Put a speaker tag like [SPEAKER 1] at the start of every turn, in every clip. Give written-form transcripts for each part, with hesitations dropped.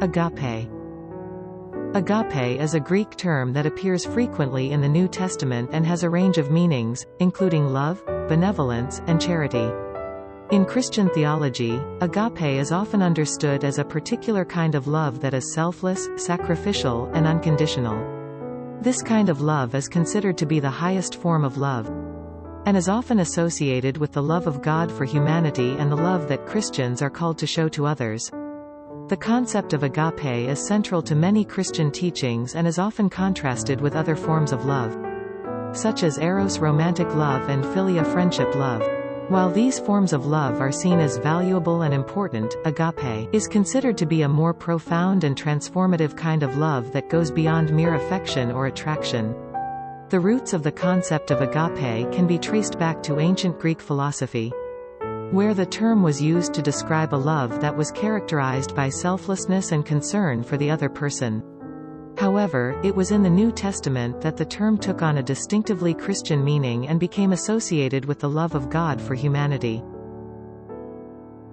[SPEAKER 1] Agape. Agape is a Greek term that appears frequently in the New Testament and has a range of meanings, including love, benevolence, and charity. In Christian theology, agape is often understood as a particular kind of love that is selfless, sacrificial, and unconditional. This kind of love is considered to be the highest form of love, and is often associated with the love of God for humanity and the love that Christians are called to show to others. The concept of agape is central to many Christian teachings and is often contrasted with other forms of love, such as eros romantic love and philia friendship love. While these forms of love are seen as valuable and important, agape is considered to be a more profound and transformative kind of love that goes beyond mere affection or attraction. The roots of the concept of agape can be traced back to ancient Greek philosophy, where the term was used to describe a love that was characterized by selflessness and concern for the other person. However, it was in the New Testament that the term took on a distinctively Christian meaning and became associated with the love of God for humanity.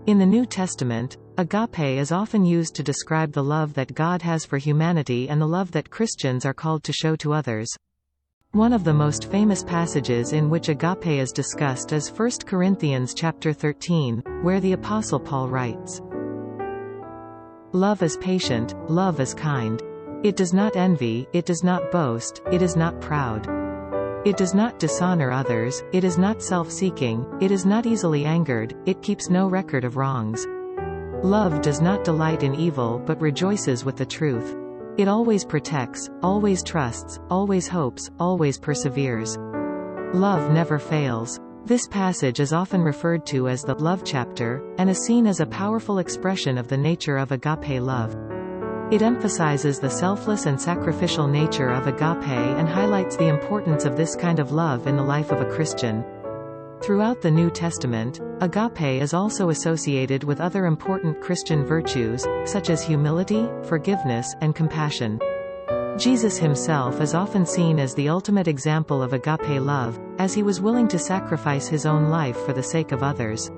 [SPEAKER 1] In the New Testament, agape is often used to describe the love that God has for humanity and the love that Christians are called to show to others. One of the most famous passages in which agape is discussed is 1 Corinthians chapter 13, where the Apostle Paul writes, "Love is patient, love is kind. It does not envy, it does not boast, it is not proud. It does not dishonor others, it is not self-seeking, it is not easily angered, it keeps no record of wrongs. Love does not delight in evil but rejoices with the truth. It always protects, always trusts, always hopes, always perseveres. Love never fails." This passage is often referred to as the love chapter, and is seen as a powerful expression of the nature of agape love. It emphasizes the selfless and sacrificial nature of agape and highlights the importance of this kind of love in the life of a Christian. Throughout the New Testament, agape is also associated with other important Christian virtues, such as humility, forgiveness, and compassion. Jesus himself is often seen as the ultimate example of agape love, as he was willing to sacrifice his own life for the sake of others.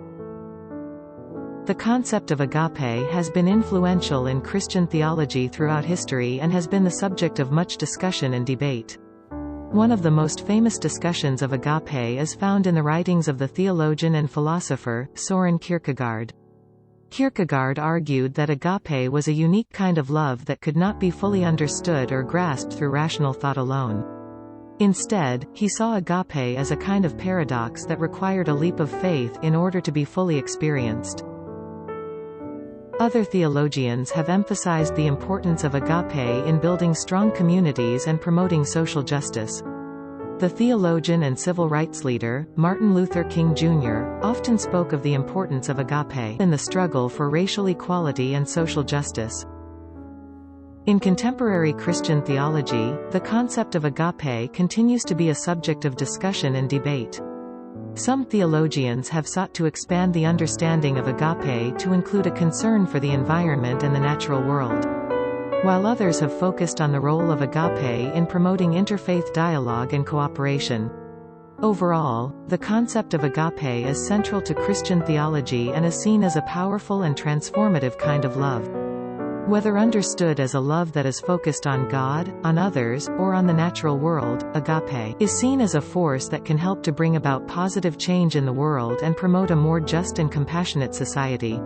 [SPEAKER 1] The concept of agape has been influential in Christian theology throughout history and has been the subject of much discussion and debate. One of the most famous discussions of agape is found in the writings of the theologian and philosopher, Søren Kierkegaard. Kierkegaard argued that agape was a unique kind of love that could not be fully understood or grasped through rational thought alone. Instead, he saw agape as a kind of paradox that required a leap of faith in order to be fully experienced. Other theologians have emphasized the importance of agape in building strong communities and promoting social justice. The theologian and civil rights leader, Martin Luther King Jr., often spoke of the importance of agape in the struggle for racial equality and social justice. In contemporary Christian theology, the concept of agape continues to be a subject of discussion and debate. Some theologians have sought to expand the understanding of agape to include a concern for the environment and the natural world, while others have focused on the role of agape in promoting interfaith dialogue and cooperation. Overall, the concept of agape is central to Christian theology and is seen as a powerful and transformative kind of love. Whether understood as a love that is focused on God, on others, or on the natural world, agape is seen as a force that can help to bring about positive change in the world and promote a more just and compassionate society.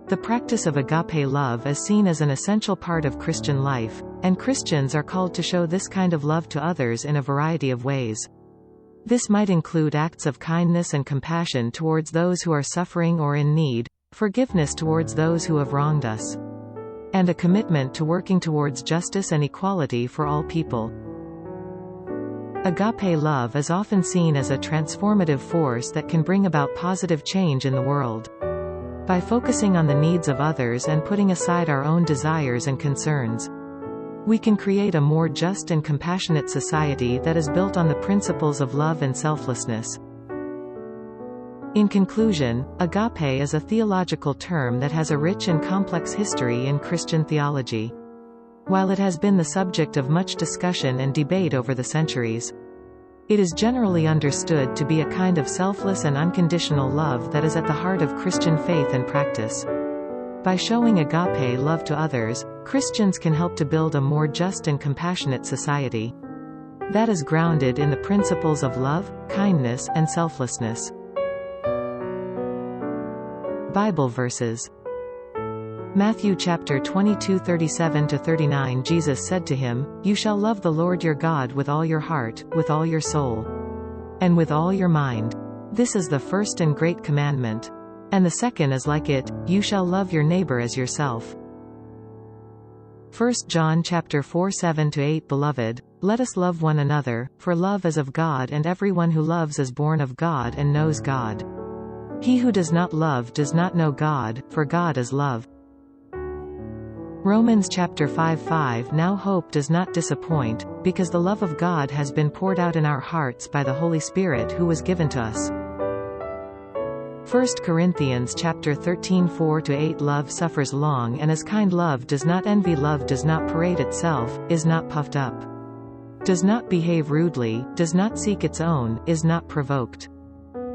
[SPEAKER 1] The practice of agape love is seen as an essential part of Christian life, and Christians are called to show this kind of love to others in a variety of ways. This might include acts of kindness and compassion towards those who are suffering or in need, forgiveness towards those who have wronged us, and a commitment to working towards justice and equality for all people. Agape love is often seen as a transformative force that can bring about positive change in the world. By focusing on the needs of others and putting aside our own desires and concerns, we can create a more just and compassionate society that is built on the principles of love and selflessness. In conclusion, agape is a theological term that has a rich and complex history in Christian theology. While it has been the subject of much discussion and debate over the centuries, it is generally understood to be a kind of selfless and unconditional love that is at the heart of Christian faith and practice. By showing agape love to others, Christians can help to build a more just and compassionate society that is grounded in the principles of love, kindness, and selflessness. Bible verses. Matthew chapter 22:37-39. Jesus said to him, "You shall love the Lord your God with all your heart, with all your soul, and with all your mind. This is the first and great commandment. And the second is like it, you shall love your neighbor as yourself." 1 John chapter 4:7-8. Beloved, let us love one another, for love is of God, and everyone who loves is born of God and knows God. He who does not love does not know God, for God is love. Romans chapter 5:5. Now hope does not disappoint, because the love of God has been poured out in our hearts by the Holy Spirit who was given to us. 1 Corinthians chapter 13:4-8. Love suffers long and is kind. Love does not envy. Love does not parade itself, is not puffed up, does not behave rudely, does not seek its own, is not provoked,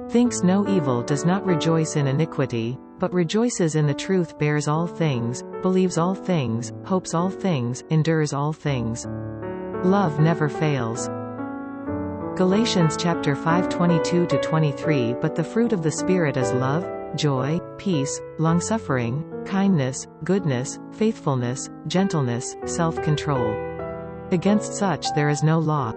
[SPEAKER 1] thinks no evil, does not rejoice in iniquity, but rejoices in the truth, bears all things, believes all things, hopes all things, endures all things. Love never fails. Galatians chapter 5:22-23. But the fruit of the Spirit is love, joy, peace, long-suffering, kindness, goodness, faithfulness, gentleness, self-control. Against such there is no law.